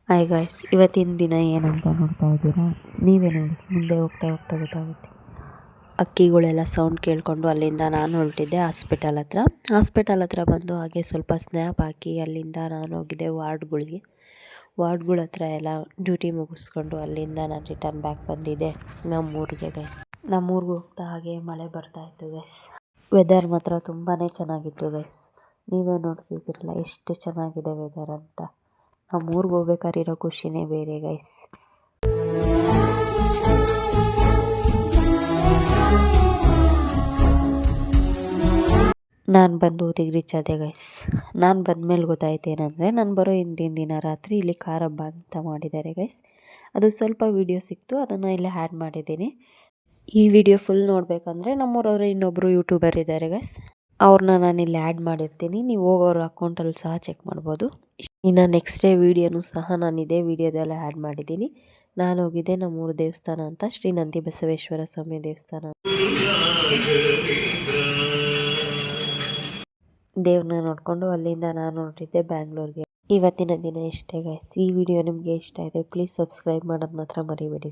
Hi guys, ಇವತ್ತಿನ ದಿನ ಏನಂತ ನೋಡ್ತಾ ಇದ್ದೀರಾ? ನೀವೇ ನೋಡಿ, ಮುಂದೆ ಹೋಗ್ತಾ ಹೋಗ್ತಾ ಗೊತ್ತಾಗುತ್ತೆ. ಅಕ್ಕಿಗಳೆಲ್ಲ ಸೌಂಡ್ ಕೇಳಿಕೊಂಡು ಅಲ್ಲಿಂದ ನಾನು ಹೊರಟಿದ್ದೆ ಹಾಸ್ಪಿಟಲ್ ಹತ್ರ ಬಂದು ಹಾಗೆ ಸ್ವಲ್ಪ ಸ್ನ್ಯಾಪ್ ಹಾಕಿ ಅಲ್ಲಿಂದ ನಾನು ಹೋಗಿದ್ದೆ ವಾರ್ಡ್ಗಳ ಹತ್ರ ಎಲ್ಲ ಡ್ಯೂಟಿ ಮುಗಿಸ್ಕೊಂಡು ಅಲ್ಲಿಂದ ನಾನು ರಿಟರ್ನ್ ಬ್ಯಾಕ್ ಬಂದಿದ್ದೆ ನಮ್ಮೂರಿಗೆ ಗೈಸ್. ನಮ್ಮೂರಿಗೆ ಹೋಗ್ತಾ ಹಾಗೆ ಮಳೆ ಬರ್ತಾ ಇತ್ತು ಗೈಸ್. ವೆದರ್ ಮಾತ್ರ ತುಂಬಾ ಚೆನ್ನಾಗಿತ್ತು ಗೈಸ್. ನೀವೇ ನೋಡ್ತಿದ್ದೀರಲ್ಲ ಎಷ್ಟು ಚೆನ್ನಾಗಿದೆ ವೆದರ್ ಅಂತ. ನಮ್ಮೂರಿಗೆ ಹೋಗ್ಬೇಕಾದ್ರೆ ಇರೋ ಖುಷಿನೇ ಬೇರೆ ಗೈಸ್. ನಾನು ಬಂದು ಊರಿಗೆ ರೀಚ್ ಆದೆ ಗೈಸ್. ನಾನು ಬಂದಮೇಲೆ ಗೊತ್ತಾಯ್ತು ಏನಂದರೆ, ನಾನು ಬರೋ ಹಿಂದಿನ ದಿನ ರಾತ್ರಿ ಇಲ್ಲಿ ಖಾರ ಹಬ್ಬ ಅಂತ ಮಾಡಿದ್ದಾರೆ ಗೈಸ್. ಅದು ಸ್ವಲ್ಪ ವೀಡಿಯೋ ಸಿಕ್ತು, ಅದನ್ನು ಇಲ್ಲೇ ಆ್ಯಡ್ ಮಾಡಿದ್ದೀನಿ. ಈ ವಿಡಿಯೋ ಫುಲ್ ನೋಡಬೇಕಂದ್ರೆ ನಮ್ಮೂರವರು ಇನ್ನೊಬ್ಬರು ಯೂಟ್ಯೂಬರ್ ಇದ್ದಾರೆ ಗೈಸ್, ಅವ್ರನ್ನ ನಾನು ಇಲ್ಲಿ ಆ್ಯಡ್ ಮಾಡಿರ್ತೀನಿ. ನೀವು ಹೋಗೋರ ಅಕೌಂಟಲ್ಲಿ ಸಹ ಚೆಕ್ ಮಾಡ್ಬೋದು. ಇನ್ನು ನೆಕ್ಸ್ಟ್ ಡೇ ವೀಡಿಯೋನು ಸಹ ನಾನು ಇದೇ ವೀಡಿಯೋದೆಲ್ಲ ಆ್ಯಡ್ ಮಾಡಿದ್ದೀನಿ. ನಾನು ಹೋಗಿದ್ದೆ ನಮ್ಮೂರು ದೇವಸ್ಥಾನ ಅಂತ, ಶ್ರೀ ನಂದಿ ಬಸವೇಶ್ವರ ಸ್ವಾಮಿ ದೇವಸ್ಥಾನ. ದೇವ್ರನ್ನ ನೋಡಿಕೊಂಡು ಅಲ್ಲಿಂದ ನಾನು ಹೊರಟಿದ್ದೆ ಬ್ಯಾಂಗ್ಳೂರಿಗೆ. ಇವತ್ತಿನ ದಿನ ಇಷ್ಟೇ ಗೈಸ್. ಈ ವಿಡಿಯೋ ನಿಮಗೆ ಇಷ್ಟ ಆದರೆ ಪ್ಲೀಸ್ ಸಬ್ಸ್ಕ್ರೈಬ್ ಮಾಡೋದು ಮಾತ್ರ ಮರಿಬೇಡಿ.